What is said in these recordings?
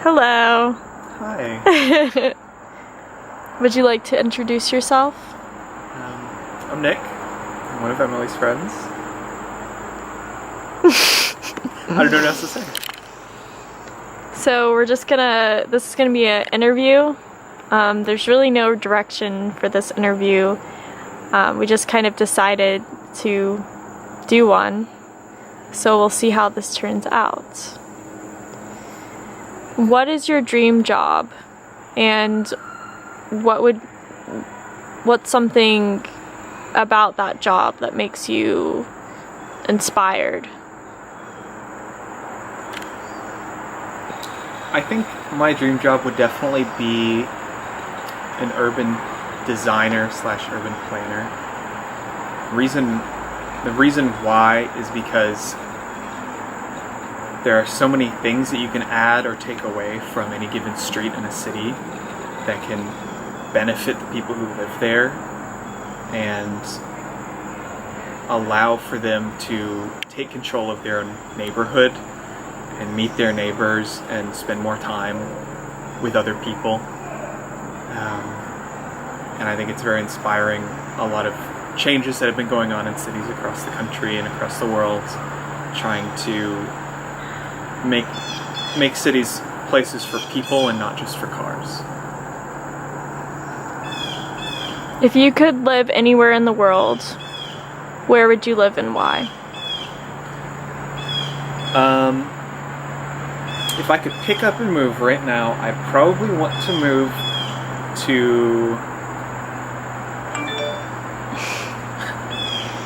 Hello. Hi. Would you like to introduce yourself? I'm Nick. I'm one of Emily's friends. I don't know what else to say. So this is gonna be an interview. There's really no direction for this interview. We just kind of decided to do one. So we'll see how this turns out. What is your dream job? And what's something about that job that makes you inspired? I think my dream job would definitely be an urban designer / urban planner. The reason why is because there are so many things that you can add or take away from any given street in a city that can benefit the people who live there and allow for them to take control of their own neighborhood and meet their neighbors and spend more time with other people. And I think it's very inspiring. A lot of changes that have been going on in cities across the country and across the world, trying to make cities places for people and not just for cars. If you could live anywhere in the world, where would you live and why? If I could pick up and move right now, I probably want to move to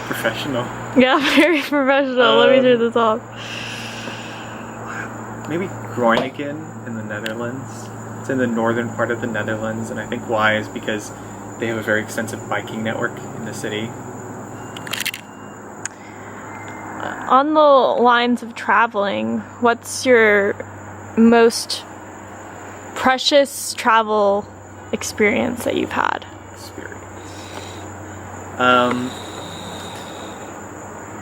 professional. Yeah, very professional. Let me turn this off. Maybe Groningen in the Netherlands. It's in the northern part of the Netherlands, and I think why is because they have a very extensive biking network in the city. On the lines of traveling, what's your most precious travel experience that you've had?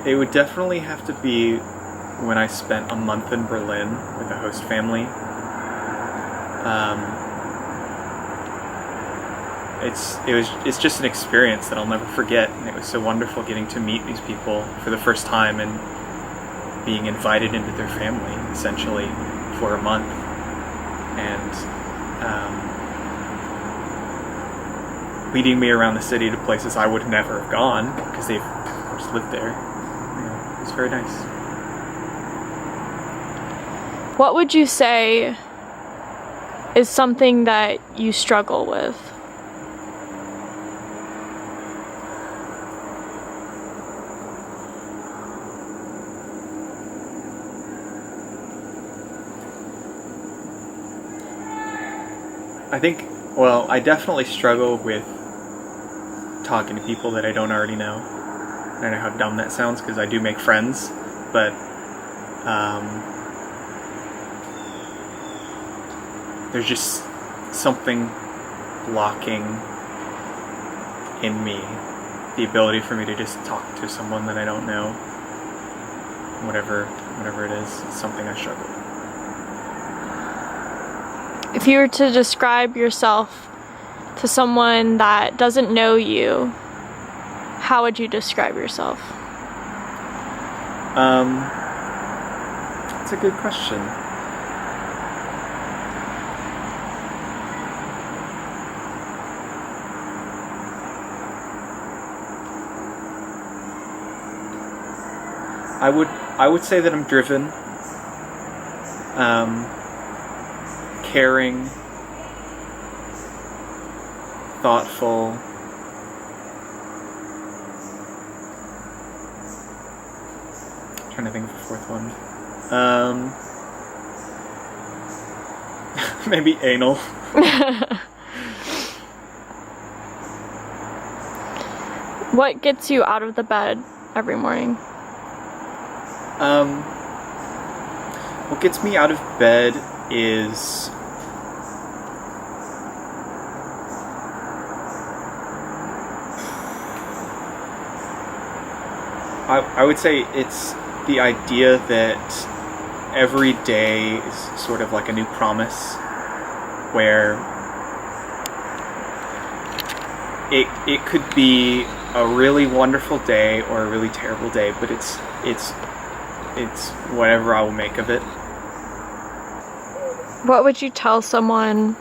It would definitely have to be when I spent a month in Berlin with a host family. It's just an experience that I'll never forget, and it was so wonderful getting to meet these people for the first time and being invited into their family essentially for a month, and leading me around the city to places I would never have gone because they've of course lived there. It was very nice. What would you say is something that you struggle with? I definitely struggle with talking to people that I don't already know. I don't know how dumb that sounds because I do make friends, but there's just something blocking in me the ability for me to just talk to someone that I don't know. Whatever it is, it's something I struggle with. If you were to describe yourself to someone that doesn't know you, how would you describe yourself? That's a good question. I would say that I'm driven, caring, thoughtful, trying to think of the fourth one. Maybe anal. What gets you out of the bed every morning? What gets me out of bed is I would say it's the idea that every day is sort of like a new promise, where it could be a really wonderful day or a really terrible day, but it's whatever I will make of it. What would you tell someone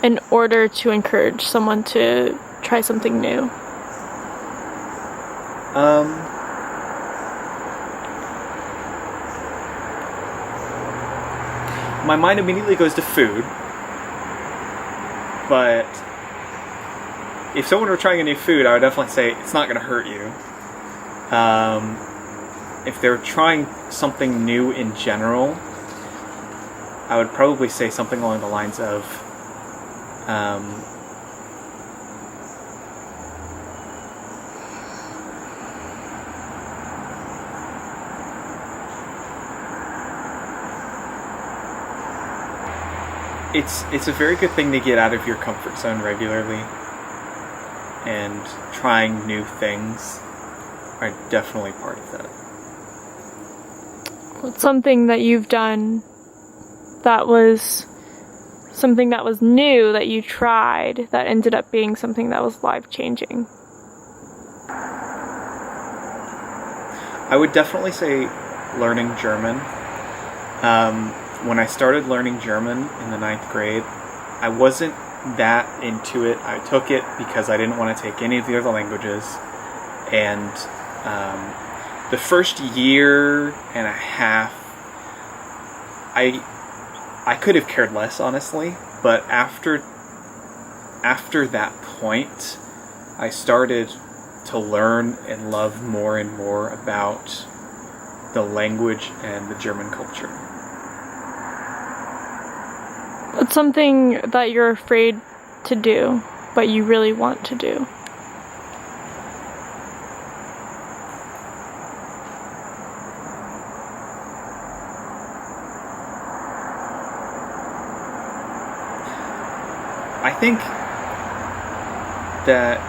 in order to encourage someone to try something new? My mind immediately goes to food, but if someone were trying a new food, I would definitely say it's not going to hurt you. If they're trying something new in general, I would probably say something along the lines of, it's a very good thing to get out of your comfort zone regularly, and trying new things are definitely part of that. What's something that you've done that was something that was new that you tried that ended up being something that was life-changing? I would definitely say learning German. When I started learning German in the 9th grade, I wasn't that into it. I took it because I didn't want to take any of the other languages, and the first year and a half, I could have cared less, honestly, but after that point, I started to learn and love more and more about the language and the German culture. What's something that you're afraid to do, but you really want to do? I think that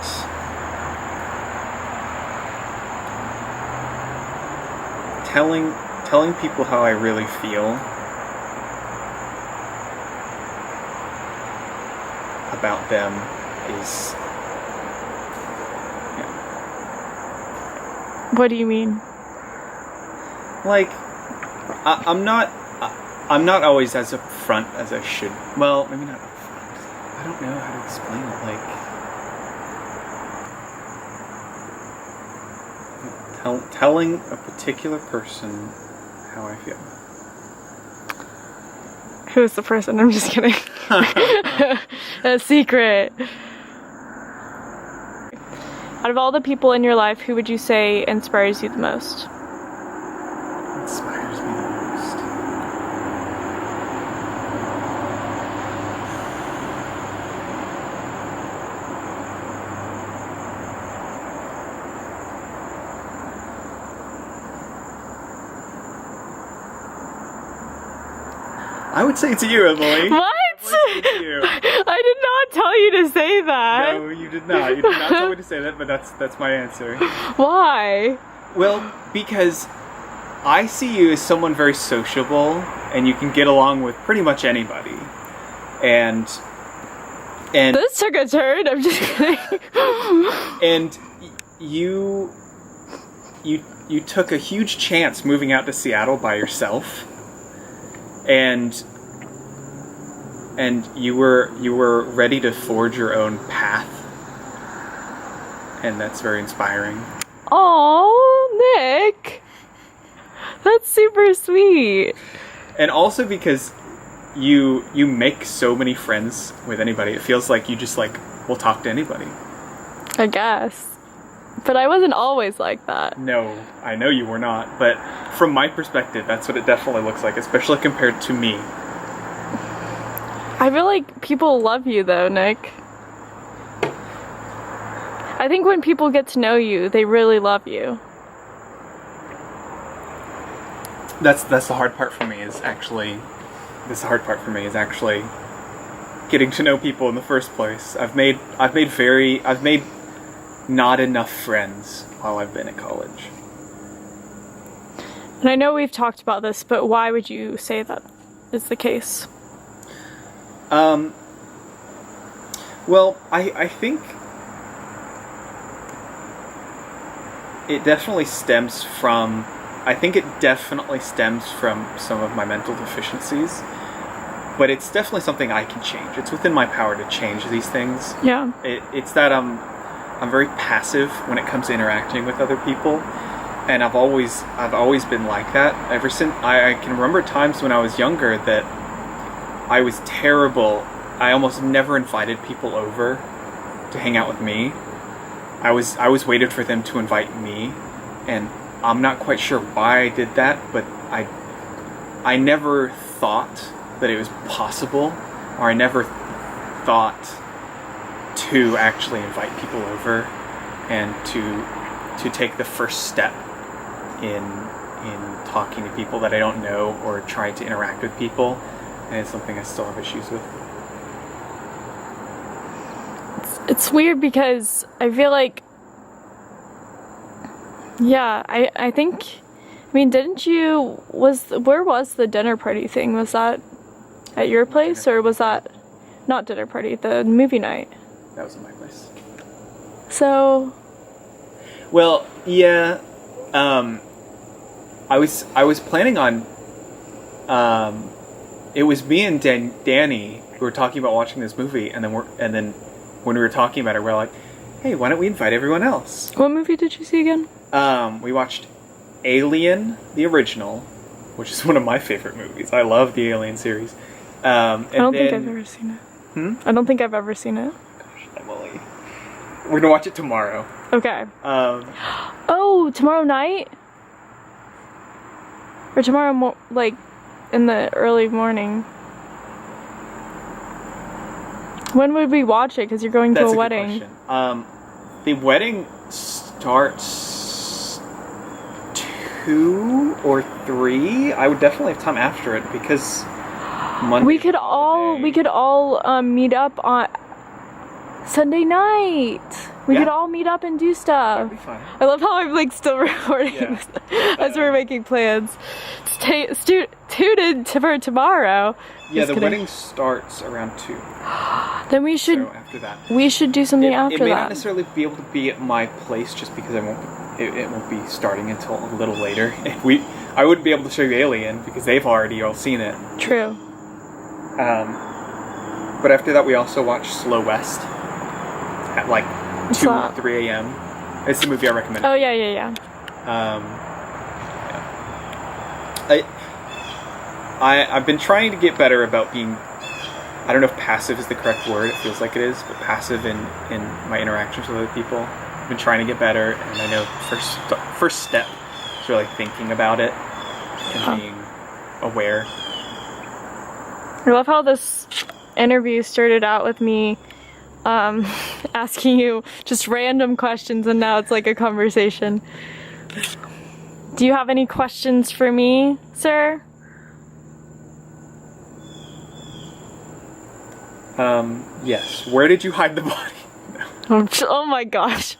telling people how I really feel about them is, yeah. What do you mean? Like, I'm not always as upfront as I should. Well, maybe not upfront. I don't know how to explain it. Like, telling a particular person how I feel. Who's the person? I'm just kidding. A secret. Out of all the people in your life, who would you say inspires you the most? Inspires me the most. I would say it's you, Emily. What? It's you. I did not tell you to say that. No, you did not. You did not tell me to say that, but that's my answer. Why? Well, because I see you as someone very sociable, and you can get along with pretty much anybody. And This took a turn. I'm just kidding. and you took a huge chance moving out to Seattle by yourself. And you were ready to forge your own path, and that's very inspiring. Oh, Nick, that's super sweet. And also because you make so many friends with anybody. It feels like you just will talk to anybody. I guess. But I wasn't always like that. No, I know you were not, but from my perspective, that's what it definitely looks like, especially compared to me. I feel like people love you though, Nick. I think when people get to know you, they really love you. That's the hard part for me is actually getting to know people in the first place. I've made not enough friends while I've been at college. And I know we've talked about this, but why would you say that is the case? Well, I think it definitely stems from some of my mental deficiencies, but it's definitely something I can change. It's within my power to change these things. Yeah. It's that I'm very passive when it comes to interacting with other people, and I've always been like that ever since. I can remember times when I was younger that I was terrible. I almost never invited people over to hang out with me. I was waited for them to invite me, and I'm not quite sure why I did that, but I never thought that it was possible, or I never thought to actually invite people over and to take the first step in talking to people that I don't know or trying to interact with people, and it's something I still have issues with. It's weird because I feel like, yeah, I think, I mean, where was the dinner party thing? Was that at your place, or was that, not dinner party, the movie night? That was in my place. So... Well, yeah, I was planning on, it was me and Danny who were talking about watching this movie, and then when we were talking about it, we're like, hey, why don't we invite everyone else? What movie did you see again? We watched Alien, the original, which is one of my favorite movies. I love the Alien series. I don't think I've ever seen it. I don't think I've ever seen it. Gosh, Emily. We're gonna watch it tomorrow. Okay. Oh, tomorrow night? Or tomorrow, like, in the early morning? When would we watch it? Because you're going to a wedding. Good question. The wedding starts 2 or 3. I would definitely have time after it because Monday. We could all meet up on Sunday night. We could all meet up and do stuff. That'd be fun. I love how I'm like still recording this as we're making plans. Tune in for tomorrow. Yeah, the wedding starts around 2. Then we should. So after that, we should do something after that. It may not necessarily be able to be at my place just because it won't be starting until a little later. I wouldn't be able to show you Alien because they've already all seen it. True. But after that, we also watch Slow West at like 2 or 3 a.m. It's the movie I recommend. Oh yeah. I've been trying to get better about being, I don't know if passive is the correct word, it feels like it is, but passive in my interactions with other people. I've been trying to get better, and I know first step is really thinking about it and being aware. I love how this interview started out with me asking you just random questions, and now it's like a conversation. Do you have any questions for me, sir? Yes. Where did you hide the body? Oh my gosh.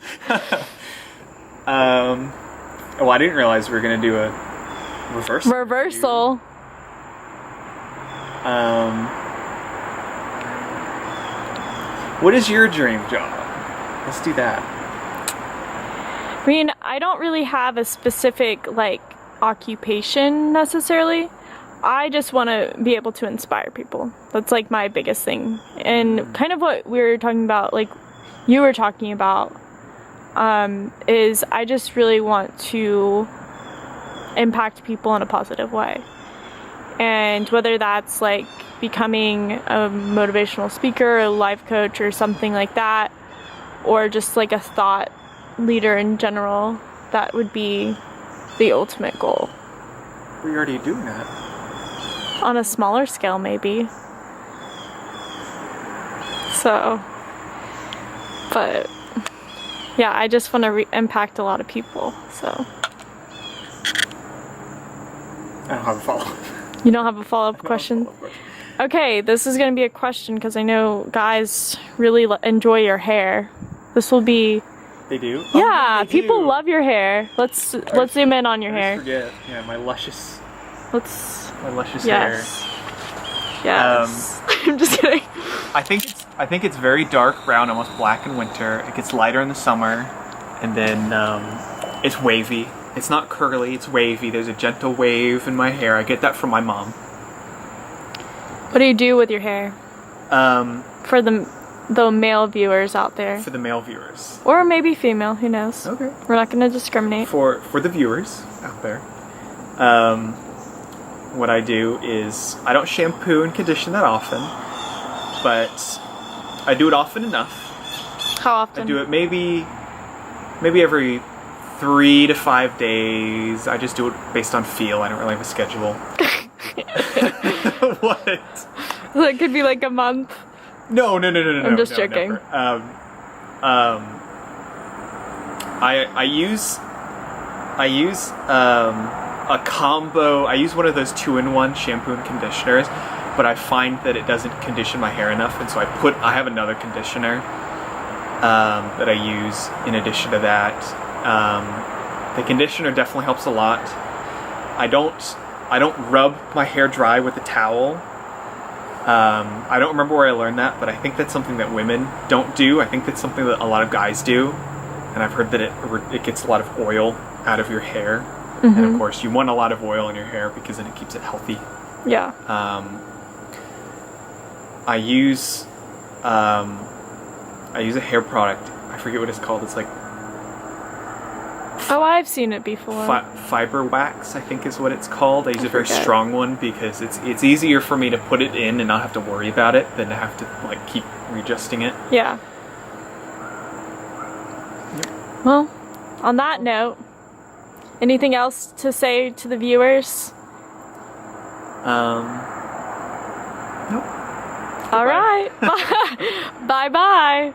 Well, I didn't realize we were going to do a reversal. What is your dream job? Let's do that. I mean, I don't really have a specific, like, occupation necessarily. I just want to be able to inspire people. That's like my biggest thing. And kind of what we were talking about, like you were talking about, is I just really want to impact people in a positive way. And whether that's like becoming a motivational speaker, a life coach, or something like that, or just like a thought leader in general, that would be the ultimate goal. We're already doing that. On a smaller scale, maybe. So, but yeah, I just want to impact a lot of people, so. I don't have a follow-up. You don't have a follow-up question? Okay, this is going to be a question because I know guys really enjoy your hair. This will be They do? Yeah, Oh, they people do. love your hair. Let's zoom in on your I hair. always forget. Yeah, my luscious Yes. hair. Yes. I'm just kidding. I think it's very dark brown, almost black in winter. It gets lighter in the summer, and then it's wavy. It's not curly, it's wavy. There's a gentle wave in my hair. I get that from my mom. What do you do with your hair? For the male viewers out there. For the male viewers. Or maybe female, who knows? Okay. We're not going to discriminate. For the viewers out there, what I do is I don't shampoo and condition that often, but I do it often enough. How often? I do it maybe every 3 to 5 days. I just do it based on feel. I don't really have a schedule. What? That could be like a month. No. I'm just joking. Never. I use a combo. I use one of those 2-in-1 shampoo and conditioners, but I find that it doesn't condition my hair enough, and so I have another conditioner that I use in addition to that. The conditioner definitely helps a lot. I don't rub my hair dry with a towel. I don't remember where I learned that, but I think that's something that women don't do. I think that's something that a lot of guys do, and I've heard that it gets a lot of oil out of your hair. And of course, you want a lot of oil in your hair because then it keeps it healthy. Yeah. I use a hair product. I forget what it's called. It's like Oh, I've seen it before. fiber wax, I think is what it's called. I use a very strong one because it's easier for me to put it in and not have to worry about it than to have to like keep readjusting it. Yeah. Yep. Well, on that note, anything else to say to the viewers? Nope. All right. Bye bye.